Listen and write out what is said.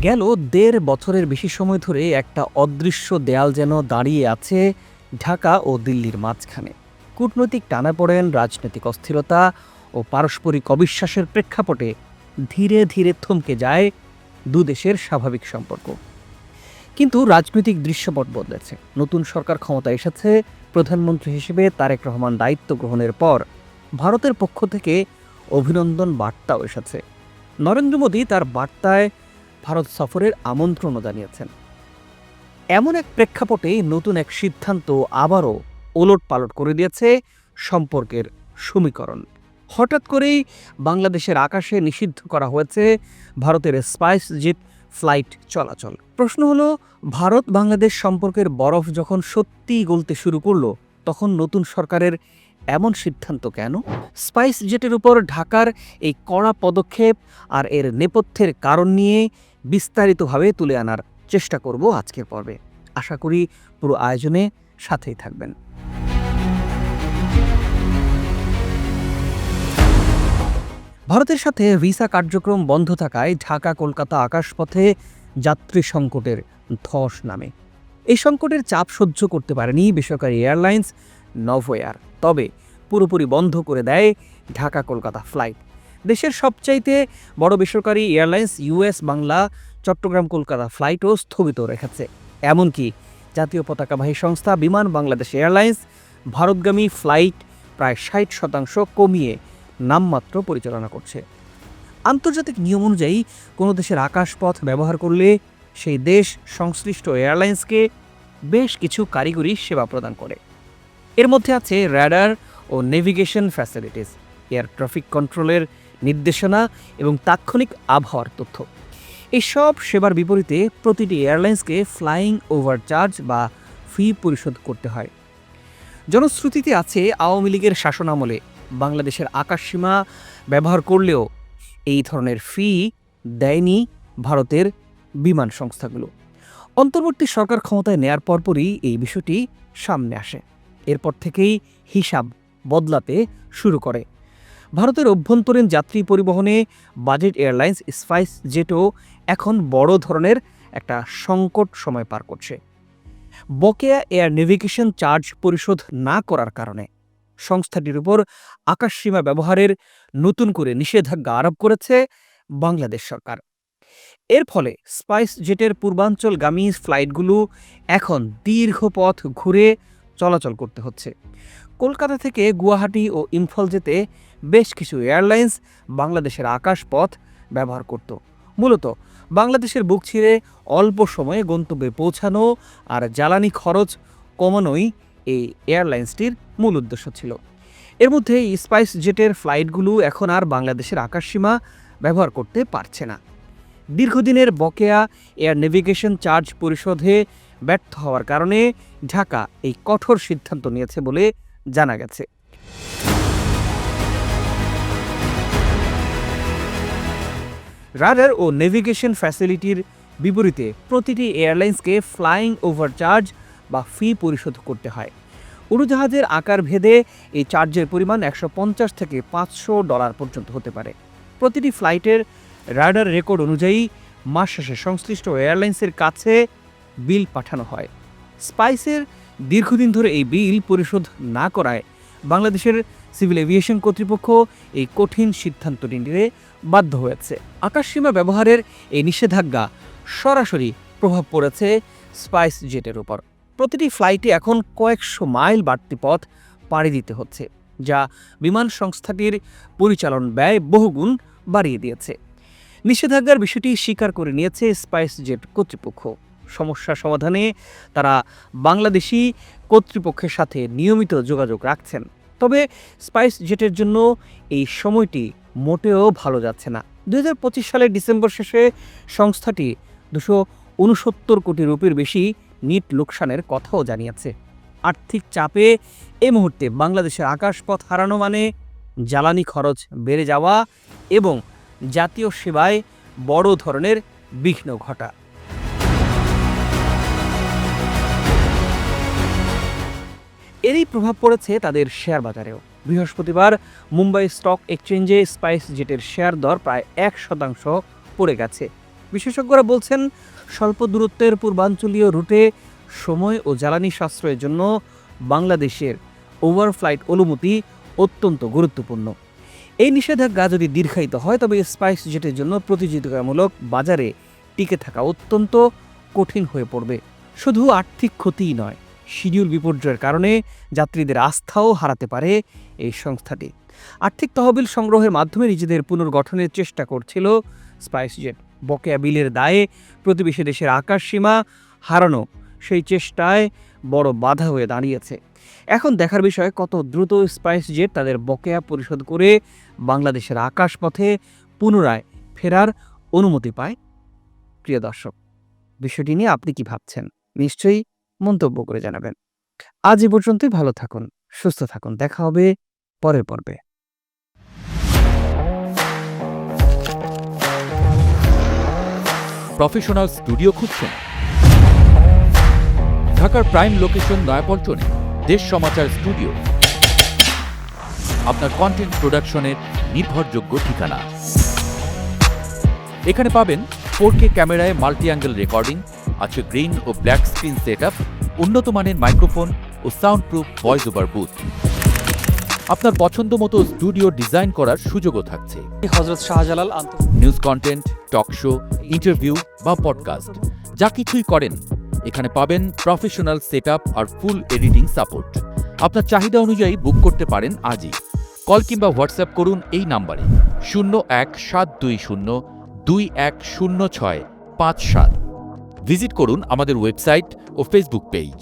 গেল ১.৫ বছরের বেশি সময় ধরে একটা অদৃশ্য দেয়াল যেন দাঁড়িয়ে আছে ঢাকা ও দিল্লির মাঝখানে। কূটনৈতিক টানাপোড়েন, রাজনৈতিক অস্থিরতা ও পারস্পরিক অবিশ্বাসের প্রেক্ষাপটে ধীরে ধীরে থমকে যায় দুদেশের স্বাভাবিক সম্পর্ক। কিন্তু রাজনৈতিক দৃশ্যপট বদলেছে। নতুন সরকার ক্ষমতায় এসেছে। প্রধানমন্ত্রী হিসেবে তারেক রহমান দায়িত্ব গ্রহণের পর ভারতের পক্ষ থেকে অভিনন্দন বার্তাও এসেছে। নরেন্দ্র মোদী তার বার্তায় ভারত সফরের আমন্ত্রণও জানিয়েছেন। এমন এক প্রেক্ষাপটে নতুন এক সিদ্ধান্ত আবারও ওলটপালট করে দিয়েছে সম্পর্কের সমীকরণ। হঠাৎ করেই বাংলাদেশের আকাশে নিষিদ্ধ করা হয়েছে ভারতের স্পাইস জেট ফ্লাইট চলাচল। প্রশ্ন হলো, ভারত বাংলাদেশ সম্পর্কের বরফ যখন সত্যিই গলতে শুরু করলো, তখন নতুন সরকারের এমন সিদ্ধান্ত কেন? স্পাইস জেটের উপর ঢাকার এই কড়া পদক্ষেপ আর এর নেপথ্যের কারণ নিয়ে বিস্তারিতভাবে তুলে আনার চেষ্টা করব আজকের পর্বে। আশা করি পুরো আয়োজনে সাথেই থাকবেন। ভারতের সাথে ভিসা কার্যক্রম বন্ধ থাকায় ঢাকা কলকাতা আকাশপথে যাত্রী সংকটের ধস নামে। এই সংকটের চাপ সহ্য করতে পারেনি বেসরকারি এয়ারলাইন্স নভোএয়ার। তবে পুরোপুরি বন্ধ করে দেয় ঢাকা কলকাতা ফ্লাইট। দেশের সবচাইতে বড় বেসরকারি এয়ারলাইন্স ইউএস বাংলা চট্টগ্রাম কলকাতা ফ্লাইটও স্থগিত রেখেছে। এমনকি জাতীয় পতাকাবাহী সংস্থা বিমান বাংলাদেশ এয়ারলাইন্স ভারতগামী ফ্লাইট প্রায় ৬০% কমিয়ে নামমাত্র পরিচালনা করছে। আন্তর্জাতিক নিয়ম অনুযায়ী কোনো দেশের আকাশপথ ব্যবহার করলে সেই দেশ সংশ্লিষ্ট এয়ারলাইন্সকে বেশ কিছু কারিগরি সেবা প্রদান করে। এর মধ্যে আছে র্যাডার ও নেভিগেশন ফ্যাসিলিটিস, এয়ার ট্রাফিক কন্ট্রোলের নির্দেশনা এবং তাৎক্ষণিক আবহাওয়ার তথ্য। এসব সেবার বিপরীতে প্রতিটি এয়ারলাইন্সকে ফ্লাইং ওভারচার্জ বা ফি পরিশোধ করতে হয়। জনশ্রুতিতে আছে, আওয়ামী লীগের শাসনামলে বাংলাদেশের আকাশসীমা ব্যবহার করলেও এই ধরনের ফি দেয়নি ভারতের বিমান সংস্থাগুলো। অন্তর্বর্তী সরকার ক্ষমতায় নেয়ার পরপরই এই বিষয়টি সামনে আসে। এরপর থেকেই হিসাব বদলাতে শুরু করে। ভারতের অভ্যন্তরীণ যাত্রী পরিবহনে বাজেট এয়ারলাইন্স স্পাইস জেটও এখন বড় ধরনের একটা সংকট সময় পার করছে। বকেয়া এয়ার নেভিগেশন চার্জ পরিশোধ না করার কারণে সংস্থাটির উপর আকাশসীমা ব্যবহারের নতুন করে নিষেধাজ্ঞা আরোপ করেছে বাংলাদেশ সরকার। এর ফলে স্পাইস জেটের পূর্বাঞ্চলগামী ফ্লাইটগুলো এখন দীর্ঘ পথ ঘুরে চলাচল করতে হচ্ছে। কলকাতা থেকে গুয়াহাটি ও ইম্ফল যেতে বেশ কিছু এয়ারলাইন্স বাংলাদেশের আকাশপথ ব্যবহার করত। মূলত বাংলাদেশের বুক ছিঁড়ে অল্প সময়ে গন্তব্যে পৌঁছানো আর জ্বালানি খরচ কমানোই এই এয়ারলাইন্সটির মূল উদ্দেশ্য ছিল। এর মধ্যে স্পাইস জেটের ফ্লাইটগুলো এখন আর বাংলাদেশের আকাশসীমা ব্যবহার করতে পারছে না। দীর্ঘদিনের বকেয়া এয়ার নেভিগেশন চার্জ পরিশোধে ব্যর্থ হওয়ার কারণে ঢাকা এই কঠোর সিদ্ধান্ত নিয়েছে বলে জানা গেছে। রাডার ও নেভিগেশন ফ্যাসিলিটির বিপরীতে প্রতিটি এয়ারলাইন্সকে ফ্লাইং ওভারচার্জ বা ফি পরিশোধ করতে হয়। উড়োজাহাজের আকার ভেদে এই চার্জের পরিমাণ $150 থেকে $500 পর্যন্ত হতে পারে। প্রতিটি ফ্লাইটের রাডার রেকর্ড অনুযায়ী মাস শেষে সংশ্লিষ্ট এয়ারলাইন্সের কাছে বিল পাঠানো হয়। স্পাইসের দীর্ঘদিন ধরে এই বিল পরিশোধ না করায় বাংলাদেশের সিভিল এভিয়েশন কর্তৃপক্ষ এই কঠিন সিদ্ধান্তটি নিতে বাধ্য হয়েছে। আকাশসীমা ব্যবহারের এই নিষেধাজ্ঞা সরাসরি প্রভাব পড়েছে স্পাইস জেটের উপর। প্রতিটি ফ্লাইটে এখন কয়েকশো মাইল বাড়তি পথ পাড়ি দিতে হচ্ছে, যা বিমান সংস্থাটির পরিচালন ব্যয় বহুগুণ বাড়িয়ে দিয়েছে। নিষেধাজ্ঞার বিষয়টি স্বীকার করে নিয়েছে স্পাইস জেট কর্তৃপক্ষ। সমস্যা সমাধানে তারা বাংলাদেশি কর্তৃপক্ষের সাথে নিয়মিত যোগাযোগ রাখছেন। তবে স্পাইস জেটের জন্য এই সময়টি মোটেও ভালো যাচ্ছে না। 2025 সালের ডিসেম্বর শেষে সংস্থাটি 269 কোটি রুপির বেশি নিট লোকসানের কথাও জানিয়েছে। আর্থিক চাপে এই মুহূর্তে বাংলাদেশের আকাশপথ হারানো মানে জ্বালানি খরচ বেড়ে যাওয়া এবং জাতীয় সেবায় বড় ধরনের বিঘ্ন ঘটা। এরই প্রভাব পড়েছে তাদের শেয়ার বাজারেও। বৃহস্পতিবার মুম্বাই স্টক এক্সচেঞ্জে স্পাইস জেটের শেয়ার দর প্রায় 1% পড়ে গেছে। বিশেষজ্ঞরা বলছেন স্বল্প দূরত্বের পূর্বাঞ্চলীয় রুটে সময় ও জ্বালানি সাশ্রয়ের জন্য বাংলাদেশের ওভারফ্লাইট অনুমতি অত্যন্ত গুরুত্বপূর্ণ। এই নিষেধাজ্ঞা যদি দীর্ঘায়িত হয় তবে স্পাইস জেটের জন্য প্রতিযোগিতামূলক বাজারে টিকে থাকা অত্যন্ত কঠিন হয়ে পড়বে। শুধু আর্থিক ক্ষতিই নয়, শিডিউল বিপর্যয়ের কারণে যাত্রীদের আস্থাও হারাতে পারে এই সংস্থাটি। আর্থিক তহবিল সংগ্রহের মাধ্যমে নিজেদের পুনর্গঠনের চেষ্টা করছিল স্পাইসজেট। বকেয়া বিলের দায়ে প্রতিবেশী দেশের আকাশসীমা হারানো সেই চেষ্টায় বড় বাধা হয়ে দাঁড়িয়েছে। এখন দেখার বিষয় কত দ্রুত স্পাইসজেট তাদের বকেয়া পরিশোধ করে বাংলাদেশের আকাশপথে পুনরায় ফেরার অনুমতি পায়। প্রিয় দর্শক, বিষয়টি নিয়ে আপনি কি ভাবছেন? নিশ্চয়ই মন্তব্য করে জানাবেন। আজ এ পর্যন্তই। ভালো থাকুন, সুস্থ থাকুন। দেখা হবে পরের পর্বে। প্রফেশনাল স্টুডিও খুঁজছেন? ঢাকার প্রাইম লোকেশন নয়াপল্টনে দেশ সমাচার স্টুডিও আপনার কন্টেন্ট প্রোডাকশনের নির্ভরযোগ্য ঠিকানা। এখানে পাবেন 4K ক্যামেরায় মাল্টি অ্যাঙ্গেল রেকর্ডিং, আছে গ্রিন ও ব্ল্যাক স্ক্রিন সেটআপ, উন্নত মানের মাইক্রোফোন ও sound proof voice over booth. আপনার পছন্দ মতো স্টুডিও ডিজাইন করার সুযোগও থাকছে। Hazrat Shahjalal news content, talk show, interview বা পডকাস্ট যা কিছুই করেন এখানে পাবেন প্রফেশনাল সেটআপ আর ফুল এডিটিং সাপোর্ট। আপনার চাহিদা অনুযায়ী বুক করতে পারেন আজই। কল কিংবা হোয়াটসঅ্যাপ করুন এই নাম্বারে 017202106557। ভিজিট করুন আমাদের ওয়েবসাইট ও ফেসবুক পেজ।